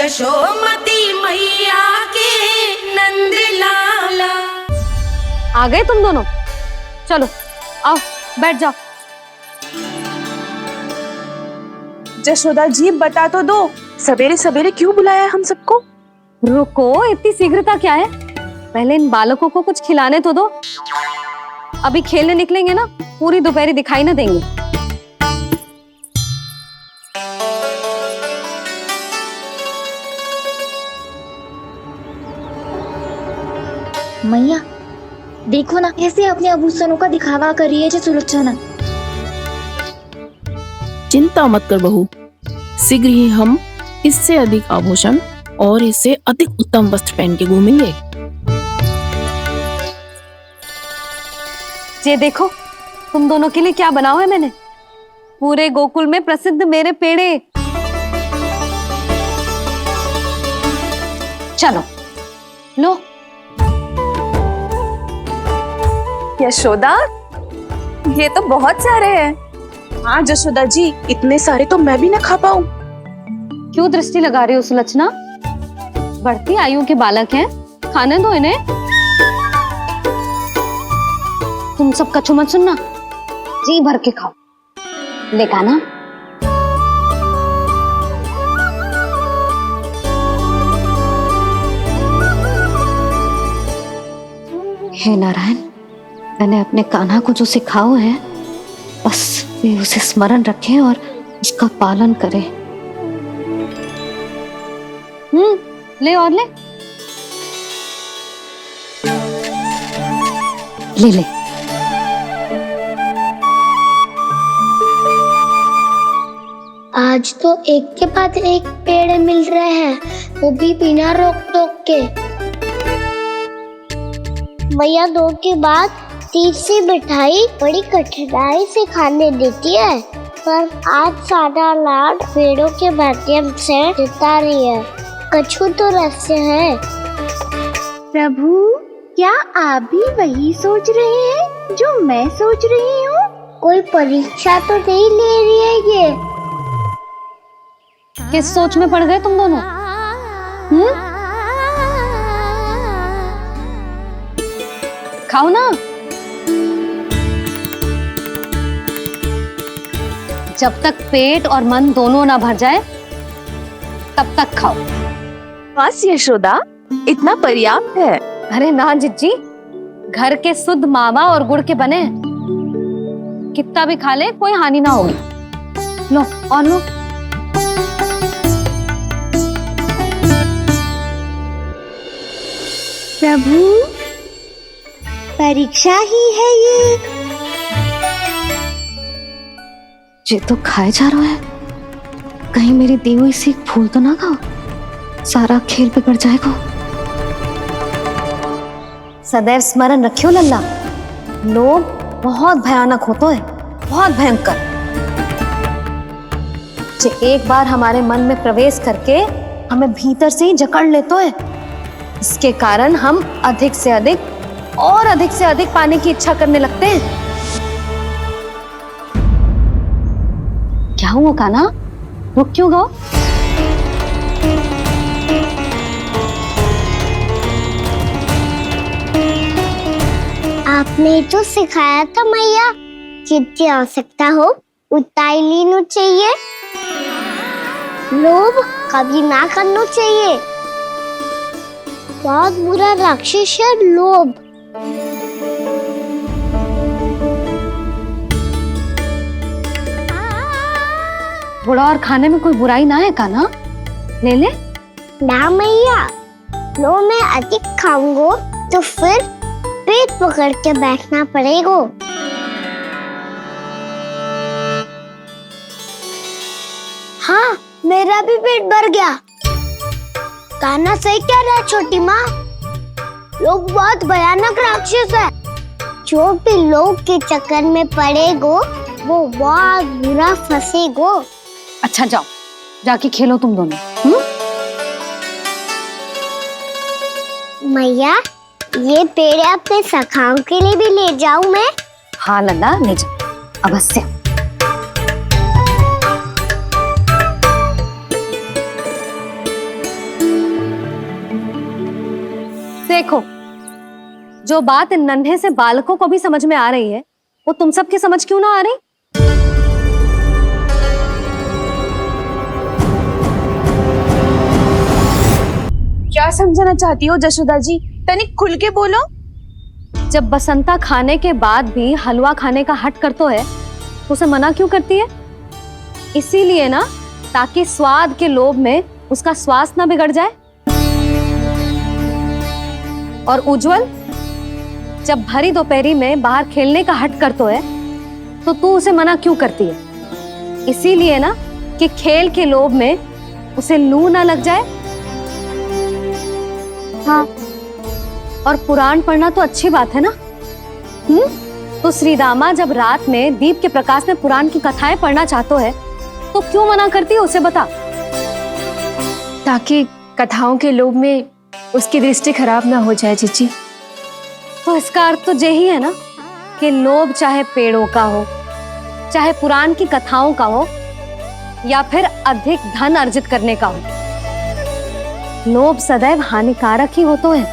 यशोमती मैया के नंद लाला। आ गए तुम दोनों? चलो आओ बैठ जाओ। जशोदा जी बता तो दो, सवेरे सवेरे क्यों बुलाया है हम सबको? रुको, इतनी शीघ्रता क्या है? पहले इन बालकों को कुछ खिलाने तो दो। अभी खेलने निकलेंगे ना, पूरी दोपहरी दिखाई ना देंगे। मैया देखो ना कैसे अपने आभूषणों का दिखावा कर रही है जो सुलोचना। चिंता मत कर बहू, शीघ्र ही हम इससे अधिक आभूषण और इससे अधिक उत्तम वस्त्र पहन के घूमेंगे। ये देखो तुम दोनों के लिए क्या बनाओ है मैंने। पूरे गोकुल में प्रसिद्ध मेरे पेड़े। चलो लो। यशोदा ये तो बहुत सारे हैं। हाँ जशोदा जी, इतने सारे तो मैं भी ना खा पाऊं। क्यों दृष्टि लगा रही हो सुलक्षणा? बढ़ती आयु के बालक हैं, खाने दो इन्हें। तुम सब कछु मत सुनना, जी भर के खाओ। लेगा ना? हे नारायण, मैंने अपने कान्हा को जो सिखाओ है बस वे उसे स्मरण रखें और उसका पालन करें। ले और ले ले ले। आज तो एक के बाद एक पेड़ मिल रहे हैं, वो भी बिना रोक टोक के। मैया दो के बाद तीसरी मिठाई बड़ी कठिनाई से खाने देती है, पर आज सादा लाड पेड़ों के माध्यम से जिता रही है। कछु तो रहस्य है। प्रभु क्या आप भी वही सोच रहे हैं जो मैं सोच रही हूँ? कोई परीक्षा तो नहीं ले रही है ये? किस सोच में पड़ गए तुम दोनों? खाओ ना। जब तक पेट और मन दोनों ना भर जाए तब तक खाओ। बस यशोदा, इतना पर्याप्त है। अरे ना जिज्जी, घर के शुद्ध मावा और गुड़ के बने, कितना भी खा ले कोई हानि ना होगी। लो और लो। प्रभु परीक्षा ही है ये तो खाए जा रहा है। कहीं मेरी दी हुई सीख फूल तो ना खाओ, सारा खेल बिगड़ जाएगा। सदैव स्मरण रखियो लल्ला, लोभ बहुत भयानक होता है, बहुत भयंकर। जो एक बार हमारे मन में प्रवेश करके हमें भीतर से ही जकड़ लेता है, इसके कारण हम अधिक से अधिक और अधिक से अधिक पाने की इच्छा करने लगते हैं। क्या हुआ कान्हा, रुक क्यों गए? आपने तो सिखाया था मैया, जितनी आवश्यकता हो उतना ही लेना चाहिए, लोभ कभी ना करना चाहिए। बहुत बुरा राक्षस है लोभ। बुरा और खाने में कोई बुराई ना है कान्हा, ले ले। ना मैया, लो मैं अधिक खाऊंगा तो फिर पेट पकड़ के बैठना पड़ेगा। हाँ, मेरा भी पेट भर गया। कान्हा सही कह रहा है छोटी माँ, लोग बहुत भयानक राक्षस है। जो भी लोग के चक्कर में पड़ेगो वो बहुत बुरा फंसेगो। अच्छा जाओ, जाके खेलो तुम दोनों। मैया, ये पेड़ अपने सखाओं के लिए भी ले जाऊं मैं? हाँ लल्ला, ले जाओ अवश्य। देखो, जो बात इन नन्हे से बालकों को भी समझ में आ रही है, वो तुम सबकी समझ क्यों ना आ रही? क्या समझाना चाहती हो जशोदा जी? तनिक खुल के बोलो। जब बसंता खाने के बाद भी हलवा खाने का हट करतो है, तो उसे मना क्यों करती है? इसीलिए ना, ताकि स्वाद के लोभ में उसका स्वास्थ्य ना बिगड़ जाए। और उज्जवल, जब भरी दोपहरी में बाहर खेलने का हट करतो है, तो तू उसे मना क्यों करती है? इसीलिए ना, कि खेल के लोभ में उसे लू ना लग जाए। हाँ, और पुराण पढ़ना तो अच्छी बात है ना। तो श्रीदामा जब रात में दीप के प्रकाश में पुराण की कथाएं पढ़ना चाहते है, तो क्यों मना करती है? उसे बता। ताकि कथाओं के लोभ में उसकी दृष्टि खराब ना हो जाए जीजी। तो इसका अर्थ तो यही है ना, कि लोभ चाहे पेड़ों का हो, चाहे पुराण की कथाओं का हो, या फिर अधिक धन अर्जित करने का हो, लोभ सदैव हानिकारक ही होता है।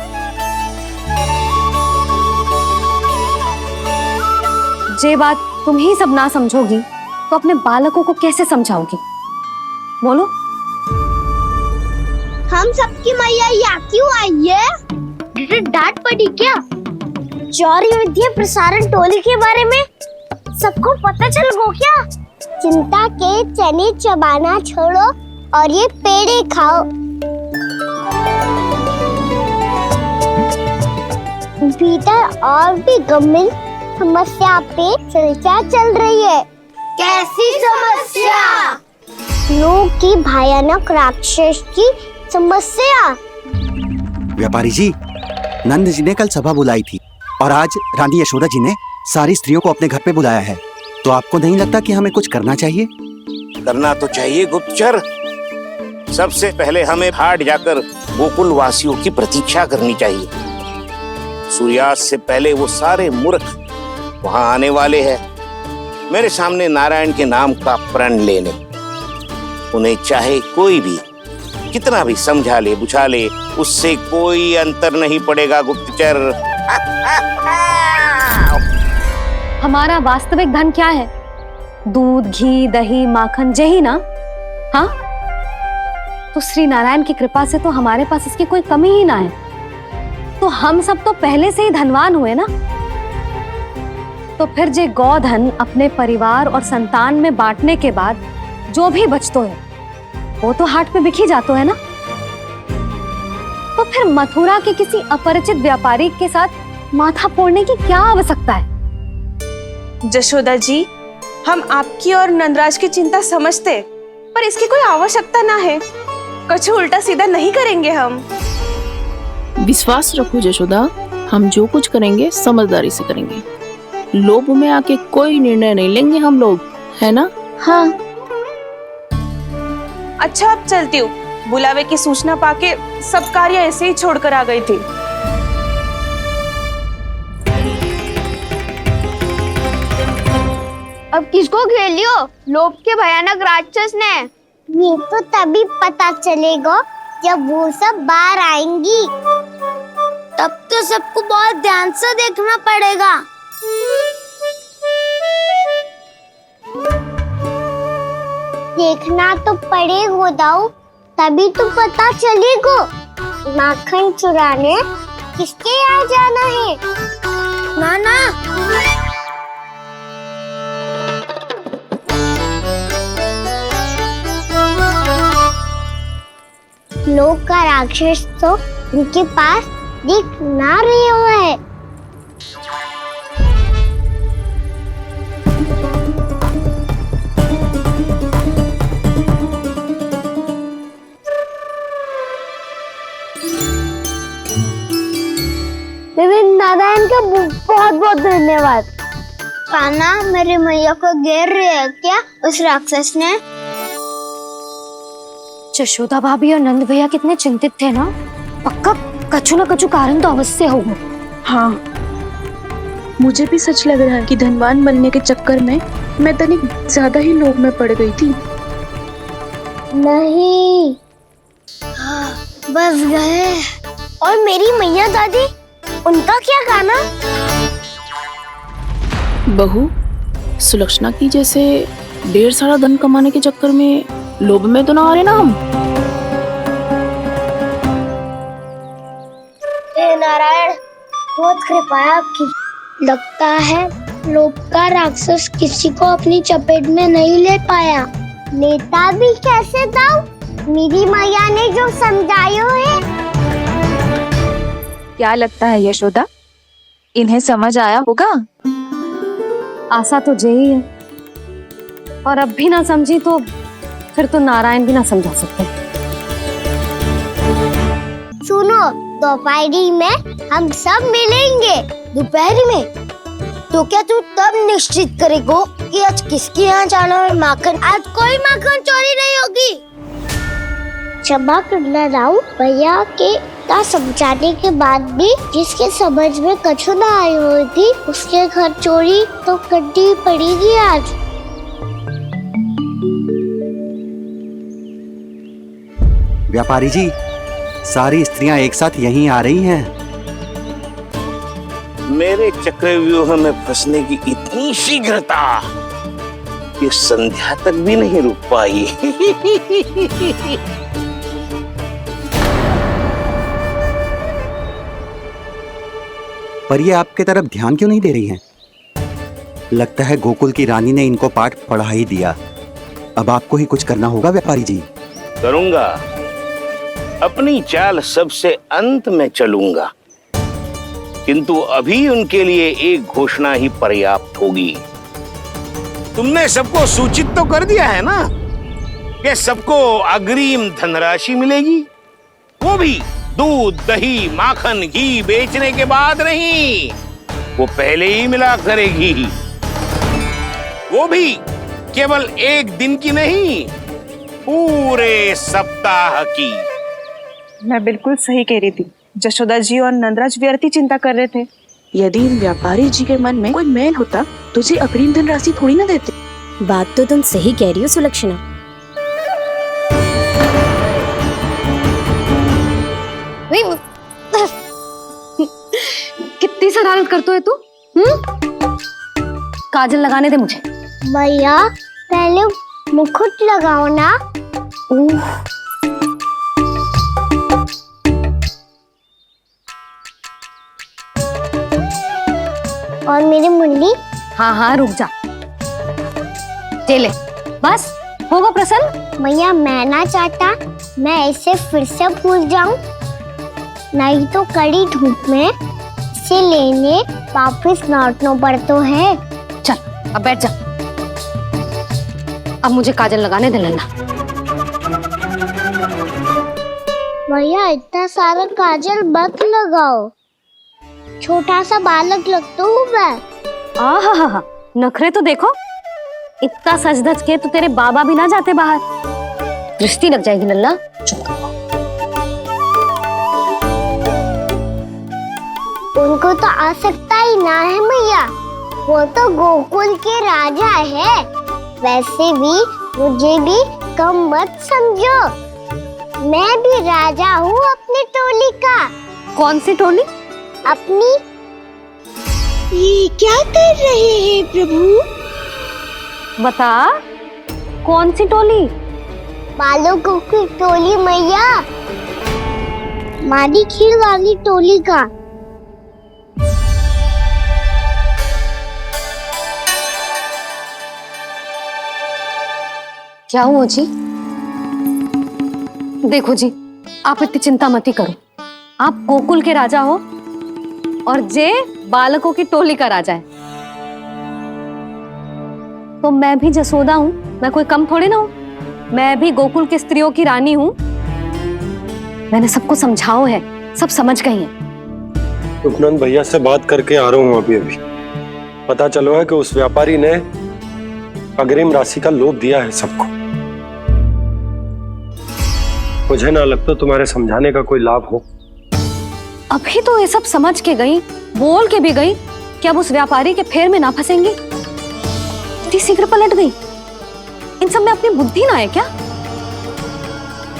जे बात तुम ही सब ना समझोगी, तो अपने बालकों को कैसे समझाओगी? बोलो। हम सबकी मैया यहाँ क्यों आई है? डांट पड़ी क्या? चौरी विद्या प्रसारण टोली के बारे में सबको पता चल गो क्या? चिंता के चने चबाना छोड़ो और ये पेड़े खाओ। भीतर और भी गंभीर समस्या पे चर्चा चल रही है। कैसी समस्या? लोग की भयानक राक्षस की समस्या। व्यापारी जी, नंद जी ने कल सभा बुलाई थी और आज रानी यशोदा जी ने सारी स्त्रियों को अपने घर पे बुलाया है। तो आपको नहीं लगता कि हमें कुछ करना चाहिए? करना तो चाहिए गुप्तचर। सबसे पहले हमें हाट जाकर गोकुल वासियों की प्रतीक्षा करनी चाहिए। सूर्यास्त से पहले वो सारे मूर्ख वहां आने वाले हैं, मेरे सामने नारायण के नाम का प्रण लेने। उन्हें चाहे कोई भी कितना भी समझा ले बुझा ले, उससे कोई अंतर नहीं पड़ेगा गुप्तचर। हमारा वास्तविक धन क्या है? दूध, घी, दही, माखन, यही ना? हाँ, तो श्री नारायण की कृपा से तो हमारे पास इसकी कोई कमी ही ना है। तो हम सब तो पहले से ही धनवान हुए ना। तो फिर जे गोधन अपने परिवार और संतान में बांटने के बाद जो भी बचतो है, वो तो हाट पे बिखी जातो है ना। तो फिर मथुरा के किसी अपरिचित व्यापारी के साथ माथा फोड़ने की क्या आवश्यकता है? जशोदा जी, हम आपकी और नंदराज की चिंता समझते, पर इसकी कोई आवश्यकता ना है। कुछ उल्टा सीधा नहीं करेंगे हम। विश्वास रखो जशोदा, हम जो कुछ करेंगे समझदारी से करेंगे। लोभ में आके कोई निर्णय नहीं लेंगे हम लोग, है ना? हाँ। अच्छा, अब चलती हूँ। बुलावे की सूचना पाके सब कार्य ऐसे ही छोड़कर आ गई थी। अब किसको घेर लियो? लोभ के भयानक राक्षस ने। ये तो तभी पता चलेगा जब वो सब बाहर आएंगी। तब तो सबको बहुत ध्यान से देखना पड़ेगा। देखना तो पड़ेगा दाऊ, तभी तो पता चलेगा माखन चुराने किसके यहाँ जाना है। नाना, लोग का राक्षस तो उनके पास दिख ना रहे हुआ है। नारायण का बहुत बहुत धन्यवाद। कान्हा, मेरी मैया को घेर रहे है क्या उस राक्षस ने? यशोदा भाभी और नंद भैया कितने चिंतित थे ना। पक्का कछु न कछु कारण तो अवश्य होगा। हाँ, मुझे भी सच लग रहा है कि धनवान बनने के चक्कर में मैं तनिक ज्यादा ही लोभ में पड़ गई थी। नहीं, बस गए और मेरी मैया दादी, उनका क्या गाना? बहू, सुलक्षणा की जैसे ढेर सारा धन कमाने के चक्कर में लोभ में तो ना आ रहे ना हम? हे नारायण, बहुत कृपा है आपकी। लगता है लोभ का राक्षस किसी को अपनी चपेट में नहीं ले पाया। लेता भी कैसे दाऊ? मेरी मैया ने जो समझायो है। क्या लगता है यशोदा, इन्हें समझ आया होगा? आशा तो यही है, और अब भी ना समझी तो फिर तो नारायण भी ना समझा सकते। सुनो, दोपहरी में हम सब मिलेंगे। दोपहरी में? तो क्या तू तब निश्चित करेगो कि आज किसके यहाँ जाना है माखन? आज कोई माखन चोरी नहीं होगी। क्षमा करना राव, भैया के ता समझाने के बाद भी जिसके समझ में कछु ना आई होगी उसके घर चोरी तो करनी पड़ेगी आज। व्यापारी जी, सारी स्त्रियां एक साथ यहीं आ रही हैं। मेरे चक्रव्यूह में फंसने की इतनी शीघ्रता कि संध्या तक भी नहीं रुक पाई। पर ये आपके तरफ ध्यान क्यों नहीं दे रही हैं? लगता है गोकुल की रानी ने इनको पाठ पढ़ा ही दिया। अब आपको ही कुछ करना होगा व्यापारी जी। करूंगा, अपनी चाल सबसे अंत में चलूंगा, किंतु अभी उनके लिए एक घोषणा ही पर्याप्त होगी। तुमने सबको सूचित तो कर दिया है ना कि सबको अग्रिम धनराशि मिलेगी, वो भी दूध, दही, माखन, घी बेचने के बाद नहीं, वो पहले ही मिला करेगी। वो भी केवल एक दिन की नहीं, पूरे सप्ताह की। मैं बिल्कुल सही कह रही थी। जशोदा जी और नंदराज व्यर्थ ही चिंता कर रहे थे। यदि इन व्यापारी जी के मन में कोई मैल होता तो जी अग्रिम धनराशि थोड़ी ना देते। बात तो तुम सही कह रही हो सुलक्षणा। कितनी शरारत करते है तू? काजल लगाने दे मुझे। भैया पहले मुकुट लगाओ ना। और मेरी मुन्नी? हाँ हाँ रुक जा, ले बस होगा प्रसन्न। भैया मैं ना चाहता मैं ऐसे फिर से भूल जाऊं, नहीं तो कड़ी धूप में इसे लेने वापस लौटना पड़ता है। चल अब बैठ जा, अब मुझे काजल लगाने दे लेना। भैया इतना सारा काजल मत लगाओ, छोटा सा बालक लगता हूँ मैं। आहा, नखरे तो देखो, इतना सज धज के तो तेरे बाबा भी ना जाते बाहर, दृष्टि लग जाएगी लल्ला। उनको तो आ सकता ही ना है भैया, वो तो गोकुल के राजा है। वैसे भी मुझे भी कम मत समझो, मैं भी राजा हूँ अपनी टोली का। कौन सी टोली? अपनी। ये क्या कर रहे हैं प्रभु? बता, कौन सी टोली? बालकों की टोली मैया, मारी खीर वाली टोली का। क्या हुआ जी? देखो जी, आप इतनी चिंता मत ही करो। आप गोकुल के राजा हो और जे बालकों की टोली का राजा है, तो मैं भी जसोदा हूँ, मैं कोई कम थोड़ी ना हूँ। मैं भी गोकुल की स्त्रियों की रानी हूँ। मैंने सबको समझाओ है, सब समझ गई हैं। उपनंद भैया से बात करके आ रहा हूँ अभी। पता चलो है कि उस व्यापारी ने अग्रिम राशि का लोभ दिया है सबको। मुझे ना लगता तुम्हारे समझाने का कोई लाभ हो। अभी तो ये सब समझ के गई, बोल के भी गई कि अब उस व्यापारी के फेर में ना फंसेंगी। इतनी शीघ्र पलट गई, इन सब में अपनी बुद्धि ना है क्या?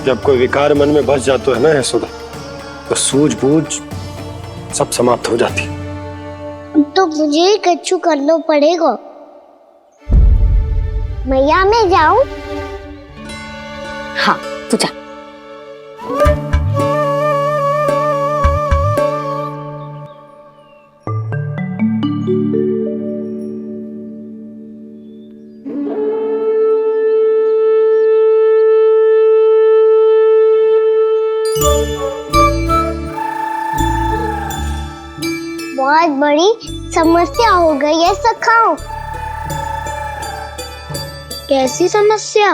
जब कोई विकार मन में बस जाता है ना यशोदा, तो सूझबूझ सब समाप्त हो जाती। तो मुझे ही कच्चू करना पड़ेगा। मैया मैं जाऊं? हाँ तू जा। बहुत बड़ी समस्या हो गई है सखाओ। कैसी समस्या?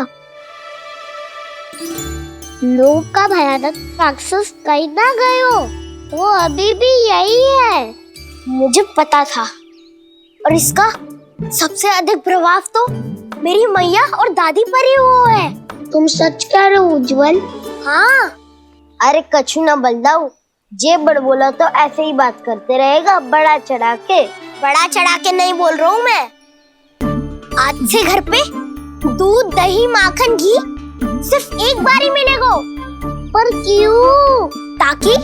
लोभ का भयानक राक्षस कहीं ना गयो, वो अभी भी यही है। मुझे पता था। और इसका सबसे अधिक प्रभाव तो मेरी मैया और दादी पर ही हुआ है। तुम सच कह रहे हो उज्जवल? हाँ। अरे कछु ना बलदाऊ, जे बड़ बोला तो ऐसे ही बात करते रहेगा बढ़ा चढ़ा के। बढ़ा चढ़ा के नहीं बोल रहा हूँ मैं। आज से घर पे दूध दही माखन घी सिर्फ एक बार ही मिलेगा। पर क्यों? ताकि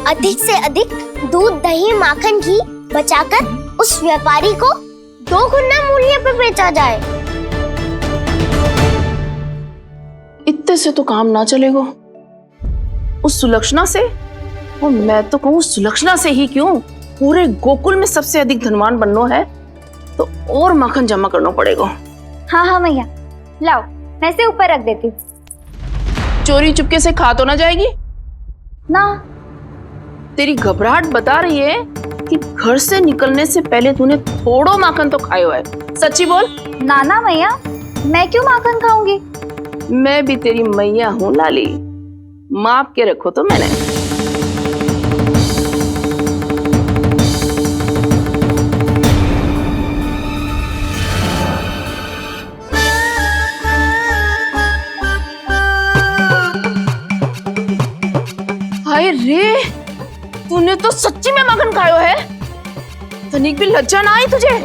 अधिक से अधिक दूध दही माखन घी बचाकर उस व्यापारी को 2 गुना मूल्य पे बेचा जाए। इतने से तो काम ना चलेगा। उस सुलक्षणा से, और मैं तो कहूँ सुलक्षणा से ही क्यों, पूरे गोकुल में सबसे अधिक धनवान बनना है तो और माखन जमा करना पड़ेगा। हाँ हाँ मैया, लाओ मैं इसे ऊपर रख देती हूँ। चोरी चुपके से खा तो ना जाएगी ना? तेरी घबराहट बता रही है कि घर से निकलने से पहले तूने थोड़ो माखन तो खाया है। सच्ची बोल। ना ना मैया, मैं क्यों माखन खाऊंगी? मैं भी तेरी मैया हूँ लाली, माप के रखो तो मैंने। हाय रे, तूने तो सच्ची में माखन खायो है। तनिक भी लज्जा ना आई तुझे?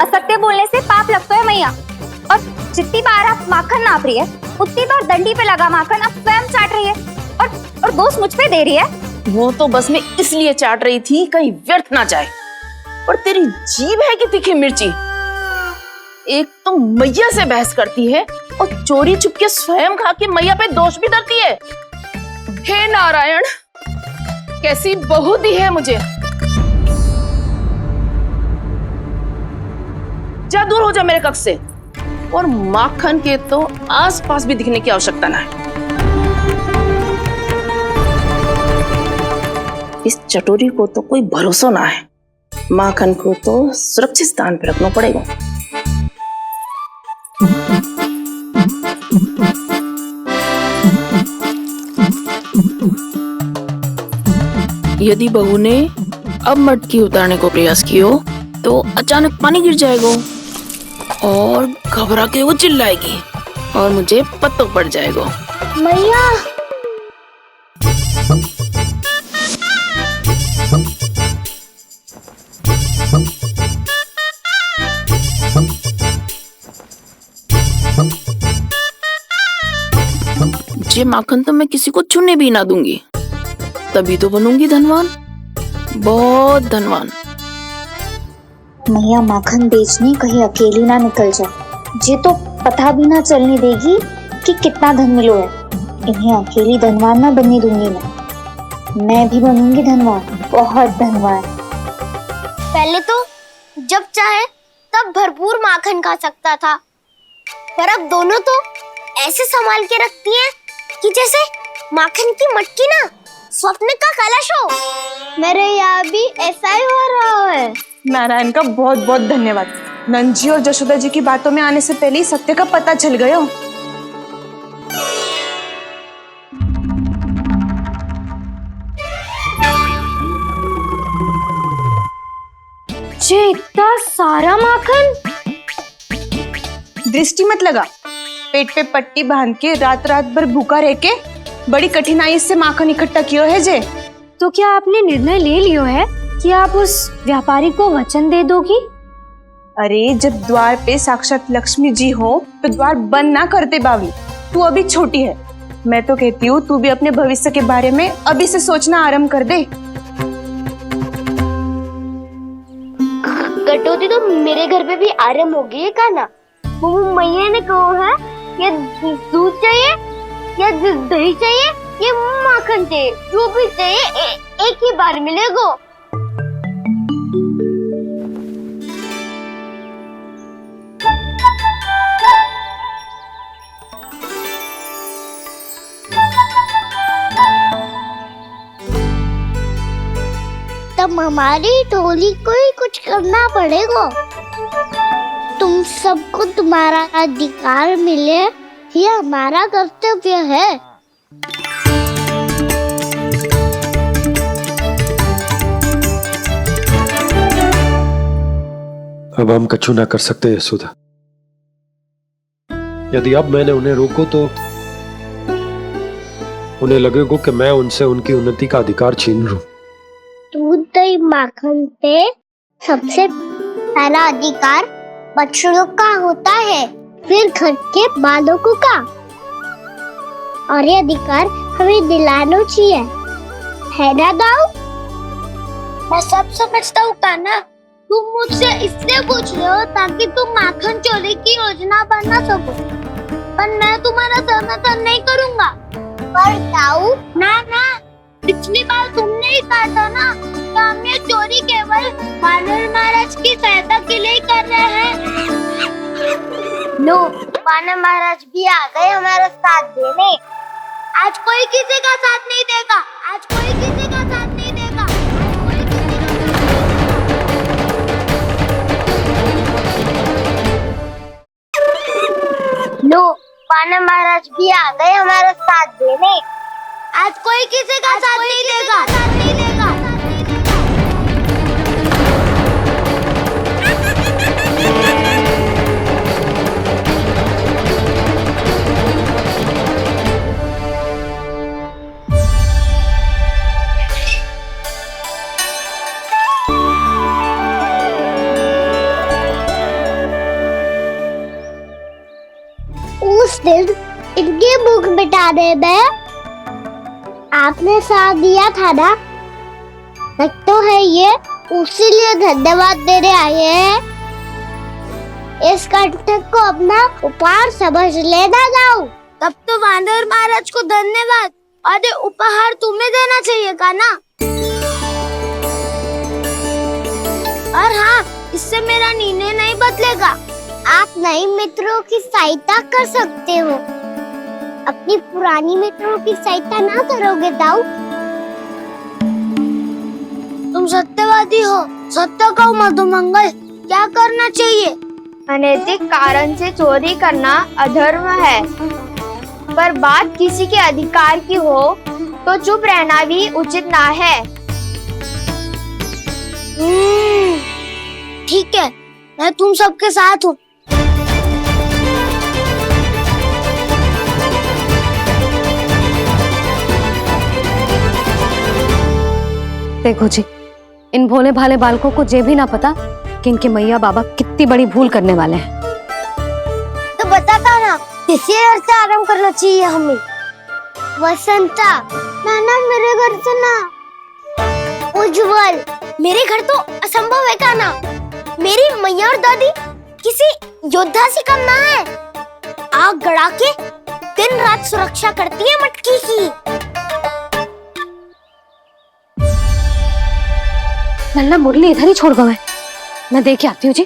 असत्य बोलने से पाप लगता है मैया। और जितनी बार आप माखन नाप रही है उतनी बार डंडी पे लगा माखन आप स्वयं चाट रही है और दोष मुझ पे दे रही है। वो तो बस मैं इसलिए चाट रही थी कहीं व्यर्थ ना जाए। और तेरी जीभ है कि तीखी मिर्ची। एक तो मैया से बहस करती है और चोरी चुपके स्वयं खा के मैया पे दोष भी धरती है। हे नारायण, कैसी बहू दी है मुझे। जा, दूर हो जा मेरे कक्ष से। और माखन के तो आसपास भी दिखने की आवश्यकता ना है। इस चटोरी को तो कोई भरोसा ना है। माखन को तो सुरक्षित स्थान पर रखना पड़ेगा। यदि बहू ने अब मटकी उतारने को प्रयास किया तो अचानक पानी गिर जाएगा और घबरा के वो चिल्लाएगी और मुझे पता पड़ जाएगा। मैया, ये माखन तो मैं किसी को छूने भी ना दूंगी, तभी तो बनूंगी धनवान, बहुत धनवान। मैया माखन बेचने कहीं अकेली ना निकल जाए। ये तो पता भी ना चलने देगी कि कितना धन मिलो है। इन्हें अकेली धनवान ना बनने दूंगी मैं भी बनूंगी धनवान, बहुत धनवान। पहले तो जब चाहे तब भरपूर माखन खा सकता था, पर अब दोनों तो ऐसे संभाल के रखती हैं कि जैसे माखन की मटकी ना स्वप्न का कलश हो। मेरे यहाँ भी ऐसा ही हो रहा है। नारायण का बहुत बहुत धन्यवाद। नंद जी और जशोदा जी की बातों में आने से पहले ही सत्य का पता चल गया। ये इतना सारा माखन? दृष्टि मत लगा। पेट पे पट्टी बांध के रात रात भर भूखा रह के बड़ी कठिनाई से माखन इकट्ठा किया है जे। तो क्या आपने निर्णय ले लियो है कि आप उस व्यापारी को वचन दे दोगी? अरे जब द्वार पे साक्षात लक्ष्मी जी हो तो द्वार बंद ना करते बावली। तू अभी छोटी है, मैं तो कहती हूँ तू भी अपने भविष्य के बारे में अभी से सोचना आरंभ कर दे। कटौती तो मेरे घर पे भी आरंभ हो गई है काना। वो मैया ने कहा है या दूध चाहिए या दही चाहिए या माखन चाहिए, जो भी चाहिए एक ही बार मिलेगा। तब हमारी टोली को ही कुछ करना पड़ेगा। तुम सबको तुम्हारा अधिकार मिले, ये हमारा कर्तव्य है। अब हम कछु ना कर सकते यशोदा। यदि अब मैंने उन्हें रोको तो उन्हें लगेगा कि मैं उनसे उनकी उन्नति का अधिकार छीन लूं। दूध दही माखन पे सबसे पहला अधिकार बछड़ों का होता है, फिर घर के बालकों का, और ये अधिकार हमें दिलाना चाहिए, है ना दाऊ? मैं सब समझता हूँ कान्हा, तुम मुझसे इसलिए पूछ रहे हो ताकि तुम माखन चोरी की योजना बना सको, पर मैं तुम्हारा समर्थन नहीं करूँगा। पर दाऊ ना, पिछली बार तुमने ही कहा था ना कि हम ये चोरी केवल वानर महाराज की सहायता के लिए कर रहे हैं। लो, वानर महाराज भी आ गए हमारा साथ देने। आज कोई किसी का साथ नहीं देगा, आज कोई किसी का साथ नहीं देगा, लो, वानर महाराज भी आ गए हमारा साथ देने। आज कोई किसी का साथ नहीं देगा। उस दिन इनकी भूख मिटाने में आपने साथ दिया था ना, लगता है ये उसी लिए धन्यवाद देने आए हैं। इस कंटक को अपना उपहार समझ लेना जाओ। तब तो वानर महाराज को धन्यवाद और ये उपहार तुम्हें देना चाहिए का ना। और हाँ, इससे मेरा निर्णय नहीं बदलेगा। आप नए मित्रों की सहायता कर सकते हो, अपनी पुरानी मित्रों की सहायता ना करोगे दाऊ? तुम सत्यवादी हो, सत्य कहो मधुमंगल, क्या करना चाहिए? अनैतिक कारण से चोरी करना अधर्म है, पर बात किसी के अधिकार की हो तो चुप रहना भी उचित ना है। ठीक है, मैं तुम सबके साथ हूँ। देखो जी, इन भोले भाले बालकों को ये भी ना पता कि इनके मैया बाबा कितनी बड़ी भूल करने वाले हैं। तो बताता ना, किसी घर से आराम करना चाहिए हमें। वसंता, नाना मेरे घर से ना। उज्जवल, मेरे घर तो असंभव है का ना। मेरी मैया और दादी किसी योद्धा से कम ना है। आग गड़ा के दिन रात सुरक्षा करती है मटकी की। लल्ला मुरली इधर ही छोड़ गए, मैं देख के आती हूँ जी।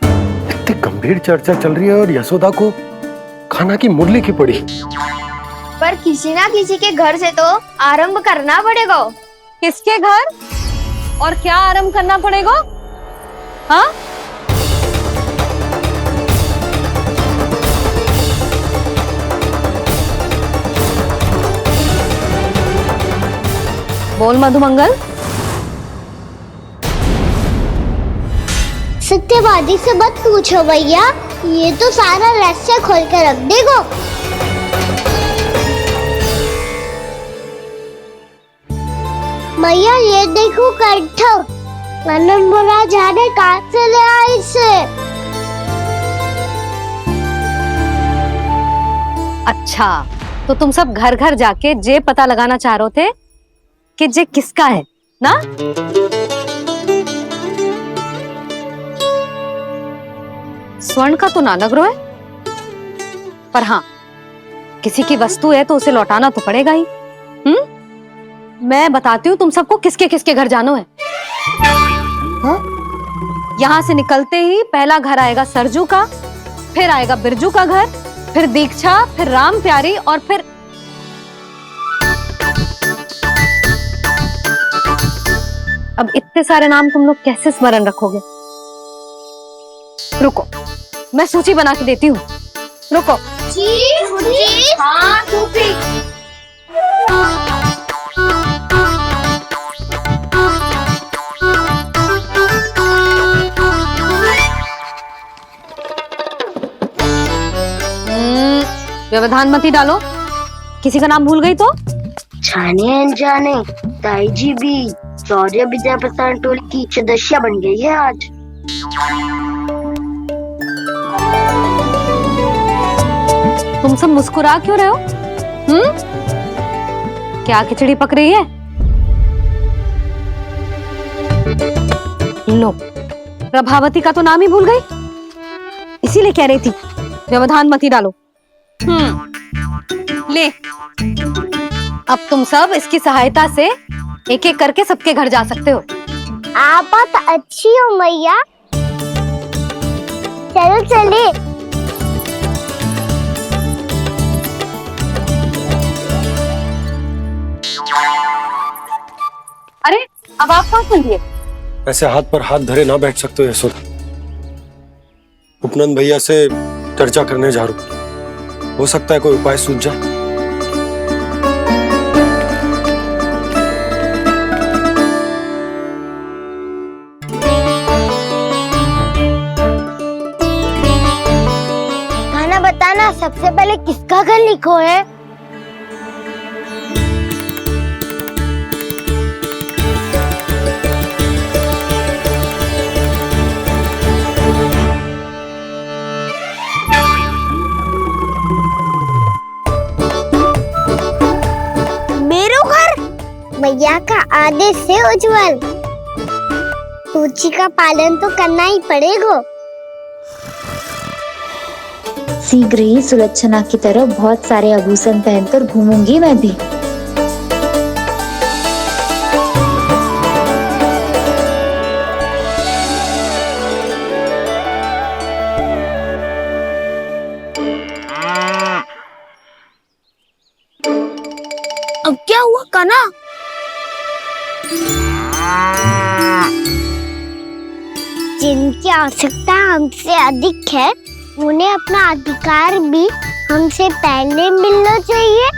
इतनी गंभीर चर्चा चल रही है और यशोदा को खाना की मुरली की पड़ी। पर किसी ना किसी के घर से तो आरंभ करना पड़ेगा। किसके घर और क्या आरंभ करना पड़ेगा? हाँ, बोल मधुमंगल। सत्यवादी से मत पूछो भैया, ये तो सारा रहस्य खोल कर रख देगो। भैया ये देखो कंठ, वानर महाराज जाने कहाँ से ले आए इसे। अच्छा, तो तुम सब घर घर जाके जे पता लगाना चाह रहे थे कि जे किसका है ना? स्वर्ण का तो ना लग रहा है, पर हाँ, किसी की वस्तु है तो उसे लौटाना तो पड़ेगा ही। मैं बताती हूँ तुम सबको किसके किसके घर जाना है। हाँ? यहाँ से निकलते ही पहला घर आएगा सरजू का, फिर आएगा बिरजू का घर, फिर दीक्षा, फिर राम प्यारी और फिर अब इतने सारे नाम तुम लोग कैसे स्मरण रखोगे? रुको, मैं सूची बना के देती हूँ। रुको। हाँ, व्यवधान मत ही डालो, किसी का नाम भूल गई तो? जाने अनजाने ताई जी भी शौर्य विद्या प्रसारण टोली की सदस्य बन गई है आज। तुम सब मुस्कुरा क्यों रहे हो? क्या खिचड़ी पक रही है? लो, प्रभावती का तो नाम ही भूल गई, इसीलिए कह रही थी व्यवधान मत ही डालो। ले, अब तुम सब इसकी सहायता से एक एक करके सबके घर जा सकते हो। आप बात अच्छी हो मैया, चलो चले। अरे, अब आप कहाँ सुनिए? ऐसे हाथ पर हाथ धरे ना बैठ सकते हो यशोदा। उपनंद भैया से चर्चा करने जा रहा हूं, हो सकता है कोई उपाय सूझ जाए। खाना बताना, सबसे पहले किसका घर लिखो है? मैया का आदेश से उज्जवल, सूची का पालन तो करना ही पड़ेगा। शीघ्र ही सुलक्षणा की तरह बहुत सारे आभूषण पहनकर घूमूंगी मैं भी। अब क्या हुआ कान्हा? जिनकी आवश्यकता हमसे अधिक है, उन्हें अपना अधिकार भी हमसे पहले मिलना चाहिए।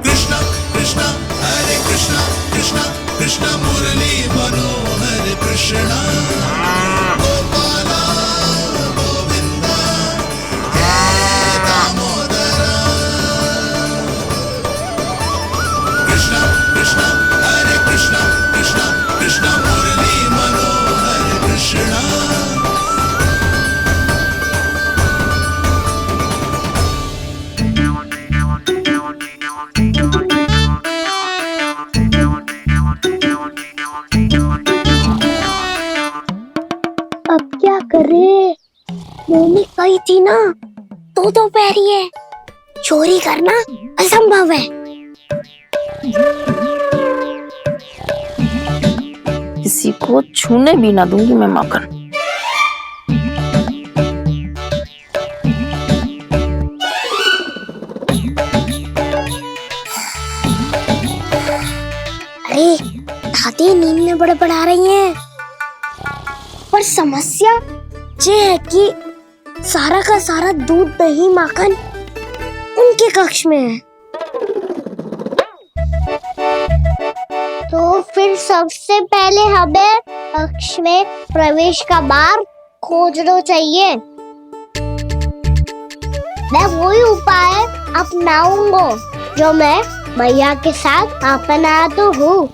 कृष्णा कृष्णा हरे कृष्णा कृष्णा कृष्णा मुरली मनोहर कृष्णा गोपाला गोविंदा हे दामोदरा। कृष्णा कृष्णा हरे कृष्णा कृष्णा कृष्णा मुरली मनोहर कृष्णा। अब क्या करे? मम्मी कही थी ना, दो पैरी है, चोरी करना असंभव है। किसी को छूने भी ना दूंगी मैं माखन। अरे दादी नींद में बड़बड़ा रही हैं, पर समस्या ये है कि सारा का सारा दूध दही माखन उनके कक्ष में है। तो फिर सबसे पहले हमें कक्ष में प्रवेश का मार्ग खोजना चाहिए। मैं वही उपाय अपनाऊंगा जो मैं मैया के साथ अपना तो हूँ।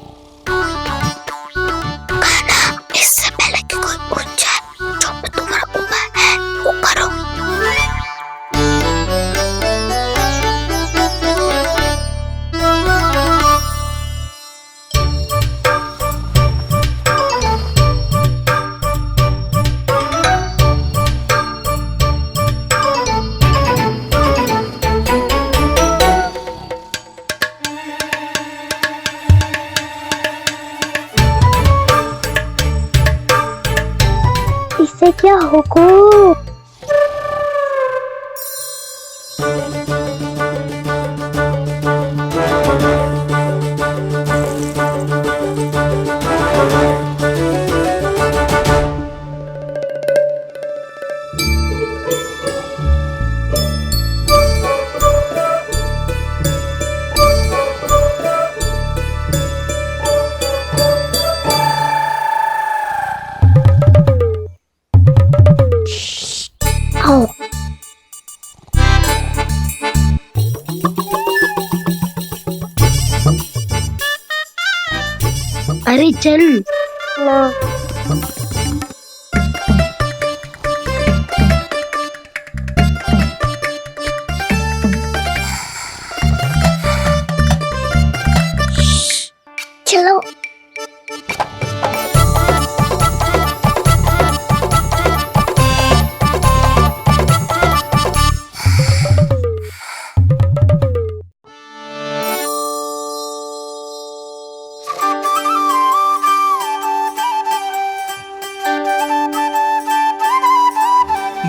इससे पहले कि कोई पूछ जाए, जो मैं तुम्हारा इससे क्या होगा? अरे चल ना। चलो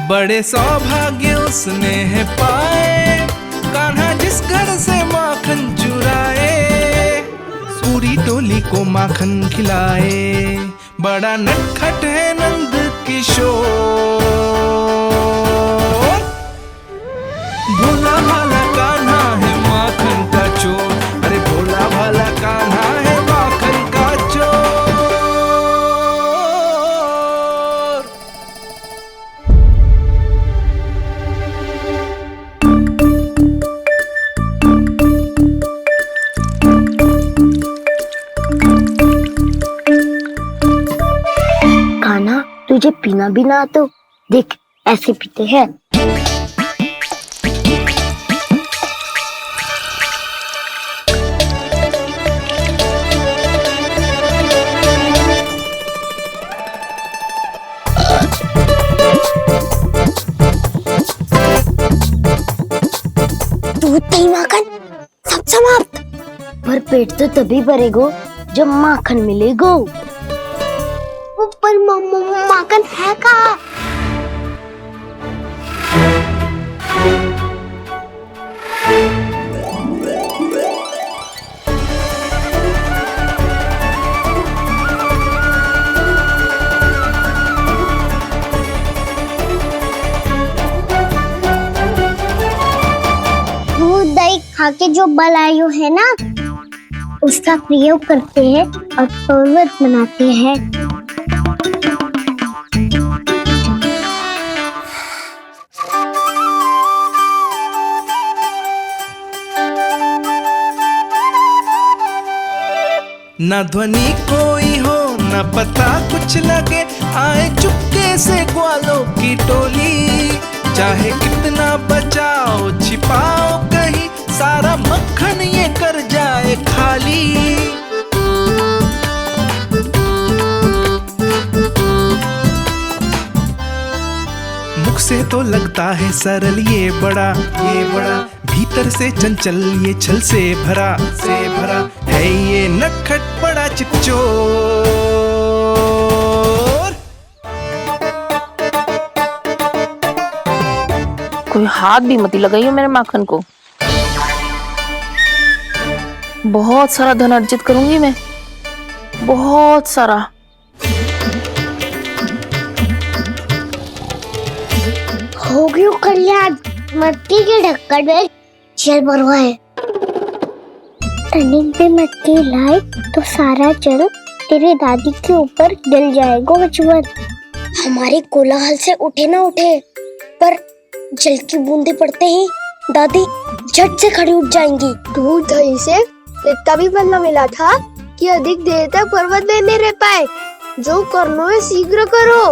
बड़े सौभाग्य उसने है पाए, कान्हा जिस घर से माखन चुराए, पूरी टोली को माखन खिलाए। बड़ा नटखट है नंद किशोर, भोला भाला कान्हा है माखन का चोर। अरे भोला भाला कान्हा है माखन का चोर। कान्हा, तुझे पीना भी ना तो देख ऐसे पीते हैं। दूध दही माखन सब समाप्त। पर पेट तो तभी भरेगो जब माखन मिलेगो। पर माखन है कहाँ? दूध दही खा के जो बलायु है ना, उसका प्रयोग करते हैं और पर्वत बनाते हैं। न ध्वनि कोई हो न पता कुछ लगे, आए चुपके से ग्वालों की टोली। चाहे कितना बचाओ छिपाओ कहीं, सारा मक्खन ये कर जाए खाली। मुख से तो लगता है सरल ये बड़ा भीतर से चंचल ये छल से भरा है ये नटखट बड़ा चिकचोर। कोई हाथ भी मत लगाइयो मेरे माखन को। बहुत सारा धन अर्जित करूंगी मैं, बहुत सारा। हो गयो कल्याण, मटकी के ढक्कन में जल भरवा है। टर्निंग पे मटकी लाए तो सारा जल तेरी दादी के ऊपर गिर जाएगा बचवन। हमारे कोलाहल से उठे ना उठे, पर जल की बूंदे पड़ते ही दादी झट से खड़ी उठ जाएंगी। दूध दही से इतना भी बनना मिला था कि अधिक देर तक पर्वत में नहीं रह पाए। जो करना है शीघ्र करो।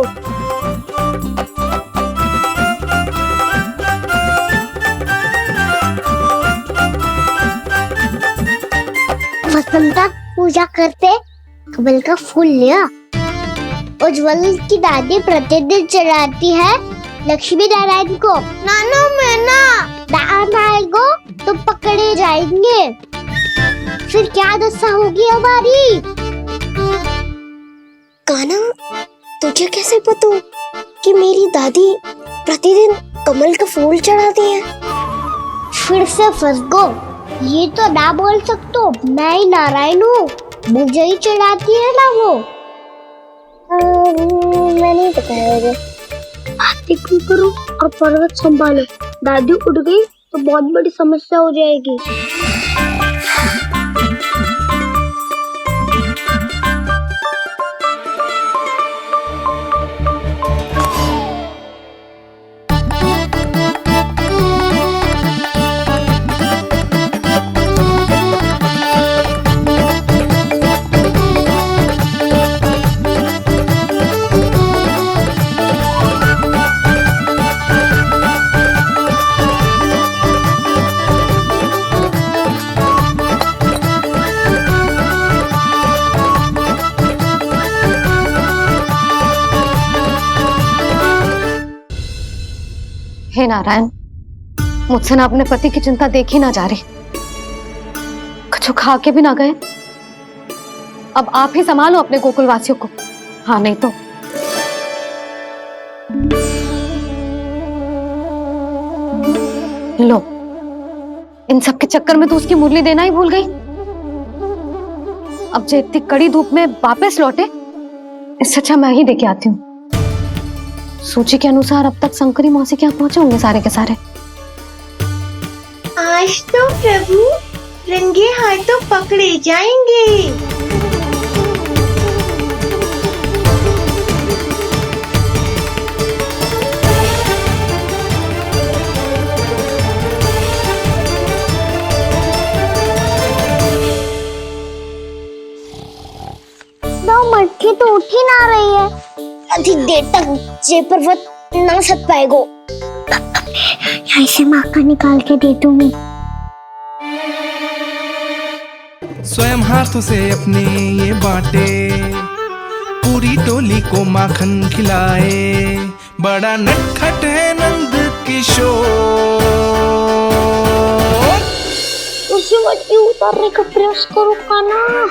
वसंता पूजा करते कमल का फूल लिया। उज्जवल की दादी प्रतिदिन चढ़ाती है लक्ष्मी नारायण को। नानो मैं ना दान आएगो तो पकड़े जाएंगे। फिर क्या दशा होगी हमारी? कान्हा, तुझे कैसे पता कि मेरी दादी प्रतिदिन कमल का फूल चढ़ाती है। फिर से फंस गो। ये तो ना बोल सकते, मैं ही नारायण हूँ, मुझे ही चढ़ाती है ना वो। मैं नहीं बताया मुझे। बातें क्यों करो और पर्वत संभालो। दादी उड़ गई तो बहुत बड़ी समस्या हो जाएगी। हे नारायण, मुझसे ना अपने पति की चिंता देखी ना जा रही, कुछ खा के भी ना गए। अब आप ही संभालो अपने गोकुल वासियों को। हाँ नहीं तो लो, इन सब के चक्कर में तो उसकी मुरली देना ही भूल गई। अब जो इतनी कड़ी धूप में वापस लौटे, इससे अच्छा मैं ही देके आती हूँ। सूची के अनुसार अब तक शंकरी मौसी के यहाँ पहुंचे होंगे सारे के सारे। आज तो प्रभु रंगे हाथों पकड़े जाएंगे। 9 मटकी तो उठ ही ना रही है। अधिक देर तक जय पर्वत ना सक पाएगो। यहाँ से माखन निकाल के दे दूंगी। स्वयं हाथों से अपने ये बांटे, पूरी टोली को माखन खिलाए। बड़ा नटखट है नंद किशोर। उसे मटकी उतारने का प्रयास करो कान्हा।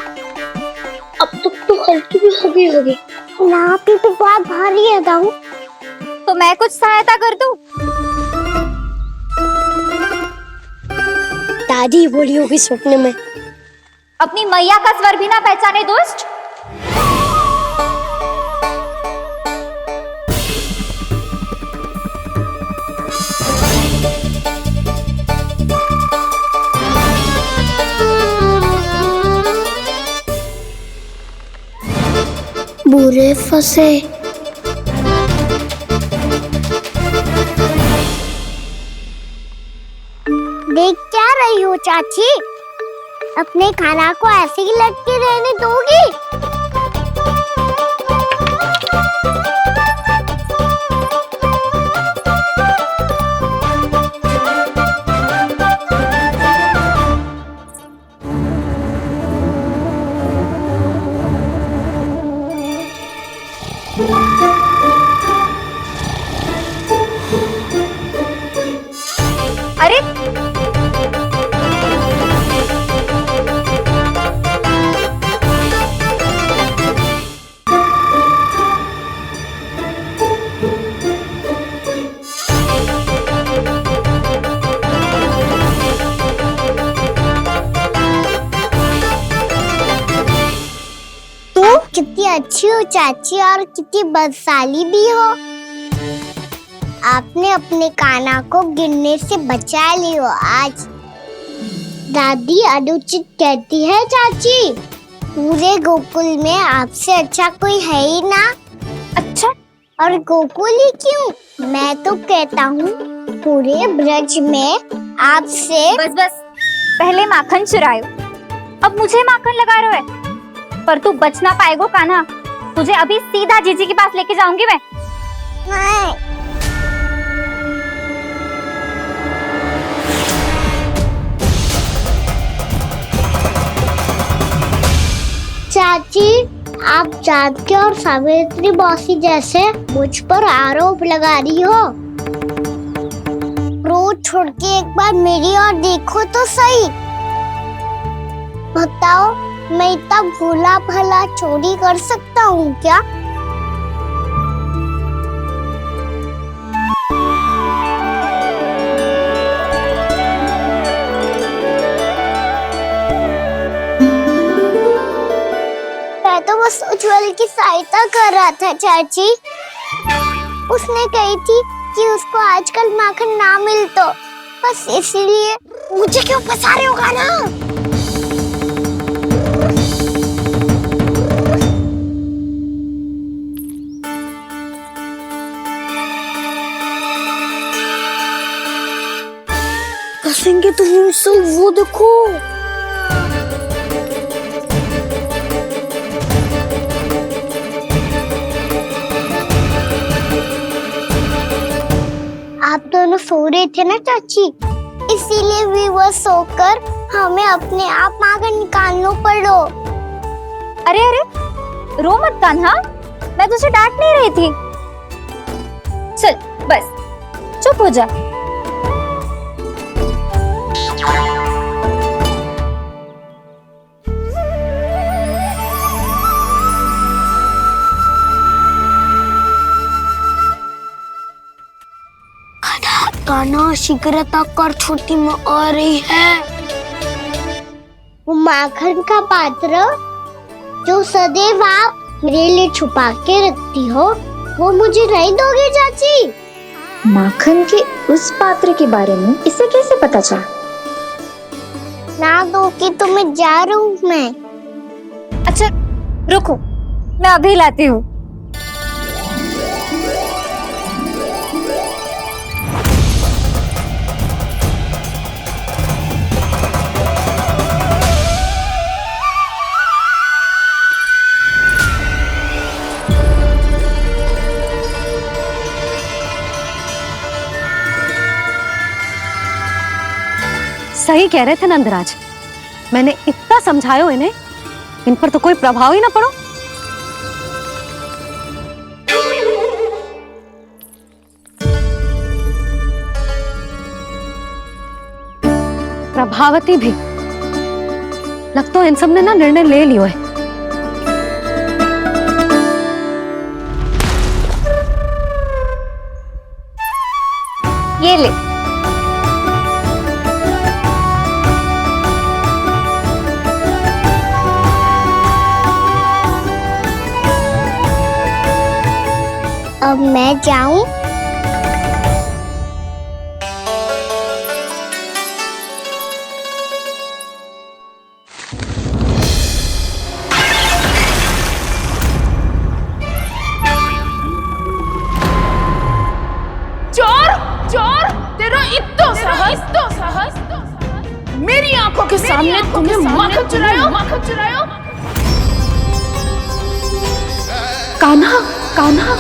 अब तक तो हल्की भी हो गई होगी। नापी तो बहुत भारी है दाऊ। तो मैं कुछ सहायता कर दूं? दादी बोली होगी सपने में। अपनी मैया का स्वर भी ना पहचाने दोस्त। बुरे फंसे। देख क्या रही हो चाची? अपने खाना को ऐसे ही लटके रहने दोगी? अरे तुम कितनी अच्छी हो चाची और कितनी बदसाली भी हो। आपने अपने कान्हा को गिरने से बचा लियो आज। दादी अनुचित कहती है चाची, पूरे गोकुल में आपसे अच्छा कोई है ही ना। अच्छा, और गोकुल ही क्यों, मैं तो कहता हूँ पूरे ब्रज में आपसे। बस बस, पहले माखन चुरायो, अब मुझे माखन लगा रहे हो। पर तू बच ना पाएगो कान्हा, तुझे अभी सीधा जीजी के पास लेके जाऊंगी मैं। नहीं। चाची, आप जानकी और सावित्री मौसी जैसे मुझ पर आरोप लगा रही हो। रोज छोड़ के एक बार मेरी ओर देखो तो सही। बताओ, मैं इतना भोला भला चोरी कर सकता हूँ क्या? अंकल की सहायता कर रहा था चाची। उसने कही थी कि उसको आजकल माखन ना मिल तो बस इसीलिए। मुझे क्यों फंसा रहे हो गाना? फंसेंगे तो हम सब, वो देखो। आप दोनों सो रहे थे ना चाची, इसीलिए वीवर सोकर हमें अपने आप माखन निकालना पड़ो। अरे अरे, रो मत कान्हा, मैं तुझे डांट नहीं रही थी। चल बस चुप हो जा। कान्हा शीघ्र तक कर, छोटी माँ आ रही है। वो माखन का पात्र जो सदैव आप मेरे लिए छुपा के रखती हो, वो मुझे नहीं दोगे चाची? माखन के उस पात्र के बारे में इसे कैसे पता चला? ना दोगी तो मैं जा रहा हूँ मैं। अच्छा रुको, मैं अभी लाती हूँ। सही कह रहे थे नंदराज, मैंने इतना समझायो इन्हें, इन पर तो कोई प्रभाव ही ना पड़ो। प्रभावती भी लग तो इन सब ने ना निर्णय ले लियो है। ये ले, अब मैं जाऊं? चोर चोर, तेरा इतना साहस, मेरी आंखों के सामने तुमने माखन चुरायो। कान्हा, कान्हा,